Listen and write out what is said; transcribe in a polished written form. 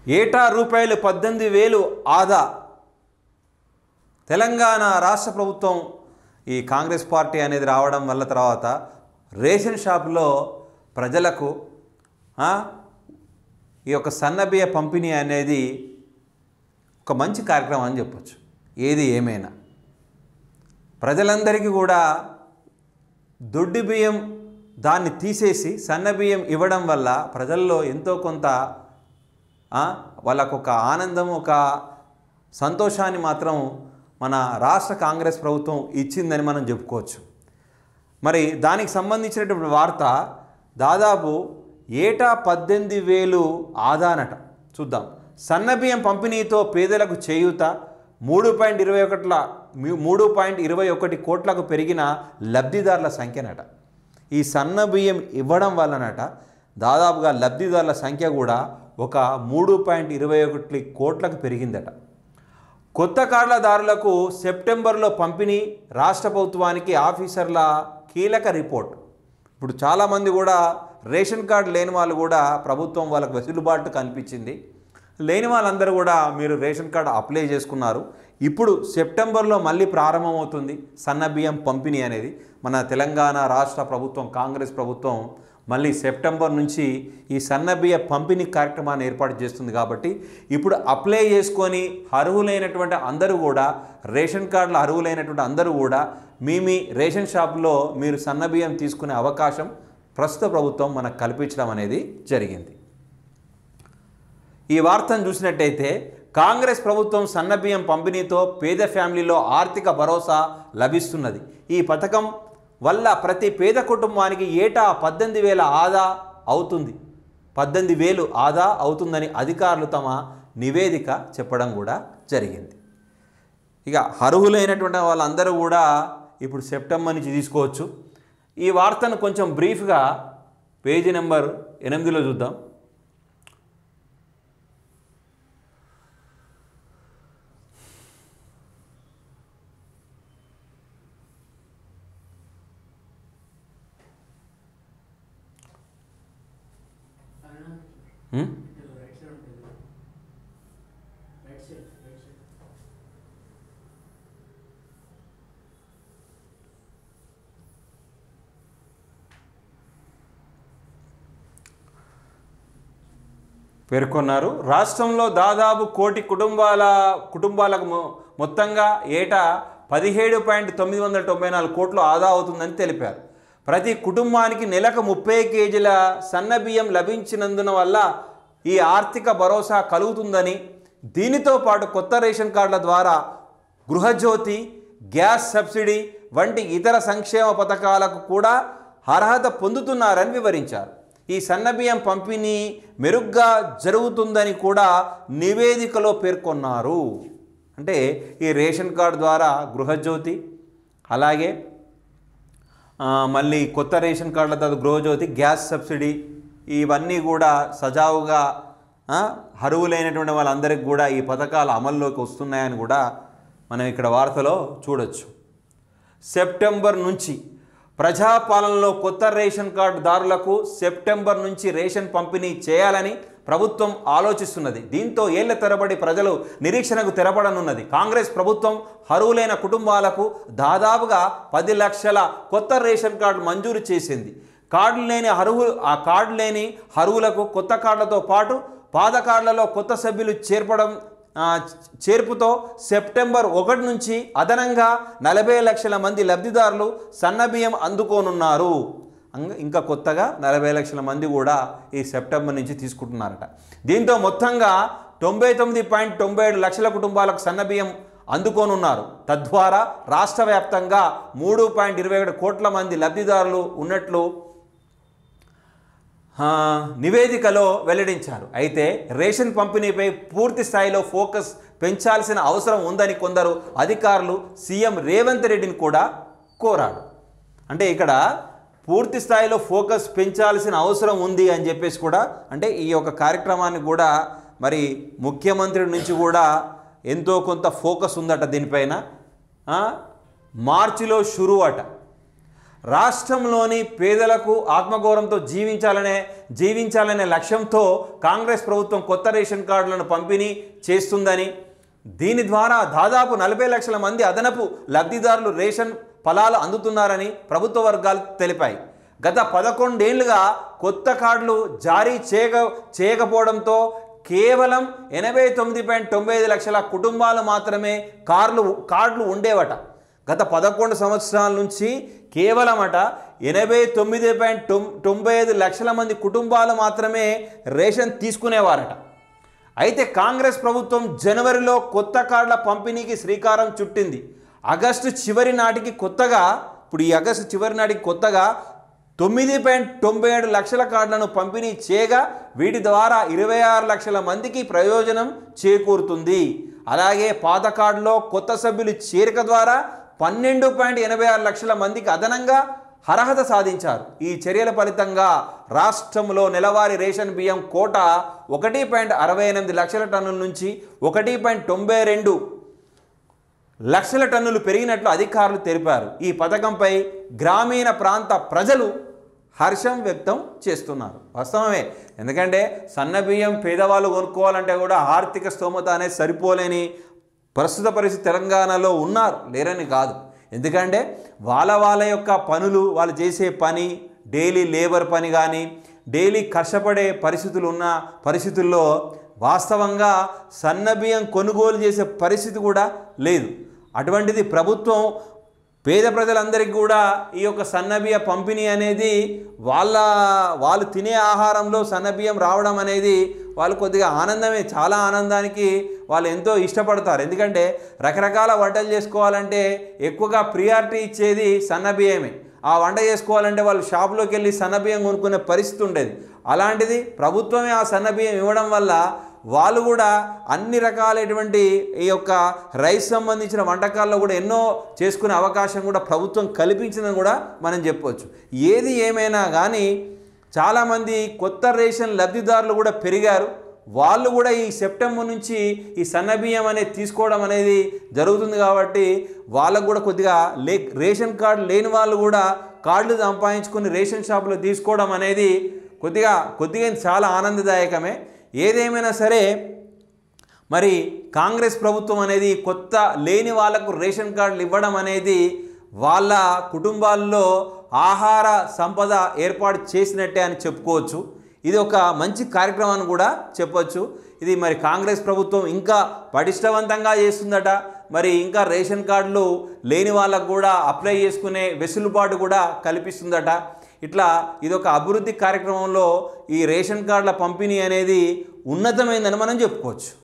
ఏటా రూపాయలు 18,000 ఆదా. తెలంగాణ రాష్ట్ర ప్రభుత్వం ఈ కాంగ్రెస్ పార్టీ అనేది రావడం వల్ల తర్వాత రేషన్ షాపులో ప్రజలకు ఈ యొక్క సన్నబియ్య పంపిణీ అనేది ఒక మంచి కార్యక్రమం అని చెప్పొచ్చు. ఏది ఏమైనా ప్రజలందరికీ కూడా దొడ్డి బియ్యం దాన్ని తీసేసి సన్నబియ్యం ఇవ్వడం వల్ల ప్రజల్లో ఎంతో కొంత వాళ్ళకు ఒక ఆనందం, ఒక సంతోషాన్ని మాత్రం మన రాష్ట్ర కాంగ్రెస్ ప్రభుత్వం ఇచ్చిందని మనం చెప్పుకోవచ్చు. మరి దానికి సంబంధించినటువంటి వార్త దాదాపు ఏటా 18,000 ఆదానట. చూద్దాం. సన్నబియ్యం పంపిణీతో పేదలకు చేయూత 3.21 కోట్లకు పెరిగిన లబ్ధిదారుల సంఖ్యనట. ఈ సన్నబియ్యం ఇవ్వడం వల్లనట దాదాపుగా లబ్ధిదారుల సంఖ్య కూడా ఒక 3.21 కోట్లకు పెరిగిందట. కొత్త కార్డుదారులకు సెప్టెంబర్లో పంపిణీ రాష్ట్ర ప్రభుత్వానికి ఆఫీసర్ల కీలక రిపోర్ట్. ఇప్పుడు చాలామంది కూడా రేషన్ కార్డు లేని వాళ్ళు కూడా ప్రభుత్వం వాళ్ళకు వెసులుబాటు కల్పించింది. లేని వాళ్ళందరూ కూడా మీరు రేషన్ కార్డు అప్లై చేసుకున్నారు. ఇప్పుడు సెప్టెంబర్లో మళ్ళీ ప్రారంభమవుతుంది సన్నబియ్యం పంపిణీ అనేది. మన తెలంగాణ రాష్ట్ర ప్రభుత్వం కాంగ్రెస్ ప్రభుత్వం మళ్ళీ సెప్టెంబర్ నుంచి ఈ సన్నబియ్య పంపిణీ కార్యక్రమాన్ని ఏర్పాటు చేస్తుంది. కాబట్టి ఇప్పుడు అప్లై చేసుకొని అర్హులైనటువంటి అందరూ కూడా రేషన్ కార్డులు అర్హులైనటువంటి అందరూ కూడా మీ రేషన్ షాప్లో మీరు సన్నబియ్యం తీసుకునే అవకాశం ప్రస్తుత ప్రభుత్వం మనకు కల్పించడం అనేది జరిగింది. ఈ వార్తను చూసినట్టయితే కాంగ్రెస్ ప్రభుత్వం సన్నబియ్యం పంపిణీతో పేద ఫ్యామిలీలో ఆర్థిక భరోసా లభిస్తున్నది. ఈ పథకం వల్ల ప్రతి పేద కుటుంబానికి ఏటా 18,000 ఆదా అవుతుంది. 18,000 ఆదా అవుతుందని అధికారులు తమ నివేదిక చెప్పడం కూడా జరిగింది. ఇక అర్హులైనటువంటి వాళ్ళందరూ కూడా ఇప్పుడు సెప్టెంబర్ నుంచి తీసుకోవచ్చు. ఈ వార్తను కొంచెం బ్రీఫ్గా పేజీ నెంబర్ 8లో చూద్దాం. పేర్కొన్నారు. రాష్ట్రంలో దాదాపు 1 కోటి కుటుంబాలకు మొత్తంగా ఏటా 17.994 కోట్లు ఆదా అవుతుందని తెలిపారు. ప్రతి కుటుంబానికి నెలకు 30 కేజీల సన్నబియ్యం లభించినందున వల్ల ఈ ఆర్థిక భరోసా కలుగుతుందని, దీనితో పాటు కొత్త రేషన్ కార్డుల ద్వారా గృహజ్యోతి, గ్యాస్ సబ్సిడీ వంటి ఇతర సంక్షేమ పథకాలకు కూడా అర్హత పొందుతున్నారని వివరించారు. ఈ సన్నబియ్యం పంపిణీ మెరుగ్గా జరుగుతుందని కూడా నివేదికలో పేర్కొన్నారు. అంటే ఈ రేషన్ కార్డు ద్వారా గృహజ్యోతి, అలాగే మళ్ళీ కొత్త రేషన్ కార్డుల తర్వాత గృహజ్యోతి, గ్యాస్ సబ్సిడీ ఇవన్నీ కూడా సజావుగా అర్హులైనటువంటి వాళ్ళందరికీ కూడా ఈ పథకాలు అమల్లోకి వస్తున్నాయని కూడా మనం ఇక్కడ వార్తలో చూడొచ్చు. సెప్టెంబర్ నుంచి ప్రజాపాలనలో కొత్త రేషన్ కార్డుదారులకు సెప్టెంబర్ నుంచి రేషన్ పంపిణీ చేయాలని ప్రభుత్వం ఆలోచిస్తున్నది. దీంతో ఏళ్ల తరబడి ప్రజలు నిరీక్షణకు తెరపడనున్నది. కాంగ్రెస్ ప్రభుత్వం అర్హులైన కుటుంబాలకు దాదాపుగా 10 లక్షల కొత్త రేషన్ కార్డు మంజూరు చేసింది. కార్డు లేని అర్హులకు కొత్త కార్డులతో పాటు పాత కార్డులలో కొత్త సభ్యులు చేర్పుతో సెప్టెంబర్ 1 నుంచి అదనంగా 40 లక్షల మంది లబ్ధిదారులు సన్నబియ్యం అందుకోనున్నారు. ఇంకా కొత్తగా 40 లక్షల మంది కూడా ఈ సెప్టెంబర్ నుంచి తీసుకుంటున్నారట. దీంతో మొత్తంగా 99.97 లక్షల కుటుంబాలకు సన్నబియ్యం అందుకోనున్నారు. తద్వారా రాష్ట్ర వ్యాప్తంగా 3.21 కోట్ల మంది లబ్ధిదారులు ఉన్నట్లు నివేదికలో వెల్లడించారు. అయితే రేషన్ పంపిణీపై పూర్తి స్థాయిలో ఫోకస్ పెంచాల్సిన అవసరం ఉందని కొందరు అధికారులు సీఎం రేవంత్ రెడ్డిని కూడా కోరారు. అంటే ఇక్కడ పూర్తి స్థాయిలో ఫోకస్ పెంచాల్సిన అవసరం ఉంది అని చెప్పేసి కూడా, అంటే ఈ యొక్క కార్యక్రమాన్ని కూడా మరి ముఖ్యమంత్రి నుంచి కూడా ఎంతో కొంత ఫోకస్ ఉందట దీనిపైన. మార్చిలో షురు అట. రాష్ట్రంలోని పేదలకు ఆత్మగౌరవంతో జీవించాలనే లక్ష్యంతో కాంగ్రెస్ ప్రభుత్వం కొత్త రేషన్ కార్డులను పంపిణీ చేస్తుందని, దీని ద్వారా దాదాపు 40 లక్షల మంది అదనపు లబ్ధిదారులు రేషన్ ఫలాలు అందుతున్నారని ప్రభుత్వ వర్గాలు తెలిపాయి. గత 11 ఏళ్లుగా కొత్త కార్డులు జారీ చేయకపోవడంతో కేవలం 89.95 లక్షల కుటుంబాలు మాత్రమే కార్డులు ఉండేవట. గత 11 సంవత్సరాల నుంచి కేవలం 89.95 లక్షల మంది కుటుంబాలు మాత్రమే రేషన్ తీసుకునేవారట. అయితే కాంగ్రెస్ ప్రభుత్వం జనవరిలో కొత్త కార్డుల పంపిణీకి శ్రీకారం చుట్టింది. ఆగస్టు చివరి నాటికి కొత్తగా 9.97 లక్షల కార్డులను పంపిణీ చేయగా వీటి ద్వారా 26 లక్షల మందికి ప్రయోజనం చేకూరుతుంది. అలాగే పాత కార్డులో కొత్త సభ్యులు చేరిక ద్వారా 12.86 లక్షల మందికి అదనంగా అర్హత సాధించారు. ఈ చర్యల ఫలితంగా రాష్ట్రంలో నెలవారీ రేషన్ బియ్యం కోట 1.68 లక్షల టన్నుల నుంచి 1.92 లక్షల టన్నులు పెరిగినట్లు అధికారులు తెలిపారు. ఈ పథకంపై గ్రామీణ ప్రాంత ప్రజలు హర్షం వ్యక్తం చేస్తున్నారు. వాస్తవమే, ఎందుకంటే సన్న బియ్యం పేదవాళ్ళు కొనుక్కోవాలంటే కూడా ఆర్థిక స్తోమత అనేది సరిపోలేని ప్రస్తుత పరిస్థితి తెలంగాణలో ఉన్నారు, లేరని కాదు. ఎందుకంటే వాళ్ళ యొక్క పనులు, వాళ్ళు చేసే పని, డైలీ లేబర్ పని కానీ డైలీ కష్టపడే పరిస్థితుల్లో వాస్తవంగా సన్నబియ్యం కొనుగోలు చేసే పరిస్థితి కూడా లేదు. అటువంటిది ప్రభుత్వం పేద ప్రజలందరికీ కూడా ఈ యొక్క సన్నబియ్య పంపిణీ అనేది వాళ్ళు తినే ఆహారంలో సన్నబియ్యం రావడం అనేది వాళ్ళు కొద్దిగా ఆనందమే, చాలా ఆనందానికి వాళ్ళు ఎంతో ఇష్టపడతారు. ఎందుకంటే రకరకాల వంటలు చేసుకోవాలంటే ఎక్కువగా ప్రియారిటీ ఇచ్చేది సన్నబియ్యమే. ఆ వంట చేసుకోవాలంటే వాళ్ళు షాపులోకి వెళ్ళి సన్నబియ్యం కొనుక్కునే పరిస్థితి ఉండేది. అలాంటిది ప్రభుత్వమే ఆ సన్నబియ్యం ఇవ్వడం వల్ల వాళ్ళు కూడా అన్ని రకాలైనటువంటి ఈ యొక్క రైస్ సంబంధించిన వంటకాల్లో కూడా ఎన్నో చేసుకునే అవకాశం కూడా ప్రభుత్వం కల్పించిందని కూడా మనం చెప్పవచ్చు. ఏది ఏమైనా కానీ చాలామంది కొత్త రేషన్ లబ్ధిదారులు కూడా పెరిగారు. వాళ్ళు కూడా ఈ సెప్టెంబర్ నుంచి ఈ సన్నబియ్యం అనేది తీసుకోవడం అనేది జరుగుతుంది. కాబట్టి వాళ్ళకు కూడా కొద్దిగా రేషన్ కార్డు లేని వాళ్ళు కూడా కార్డులు సంపాదించుకొని రేషన్ షాపులో తీసుకోవడం అనేది కొద్దిగా చాలా ఆనందదాయకమే. ఏదేమైనా సరే మరి కాంగ్రెస్ ప్రభుత్వం అనేది కొత్త లేని వాళ్ళకు రేషన్ కార్డులు ఇవ్వడం అనేది వాళ్ళ కుటుంబాల్లో ఆహార సంపద ఏర్పాటు చేసినట్టే అని చెప్పుకోవచ్చు. ఇది ఒక మంచి కార్యక్రమాన్ని కూడా చెప్పొచ్చు. ఇది మరి కాంగ్రెస్ ప్రభుత్వం ఇంకా పటిష్టవంతంగా చేస్తుందట. మరి ఇంకా రేషన్ కార్డులు లేని వాళ్ళకు కూడా అప్లై చేసుకునే వెసులుబాటు కూడా కల్పిస్తుందట. ఇట్లా ఇదొక అభివృద్ధి కార్యక్రమంలో ఈ రేషన్ కార్డుల పంపిణీ అనేది ఉన్నతమైందని మనం చెప్పుకోవచ్చు.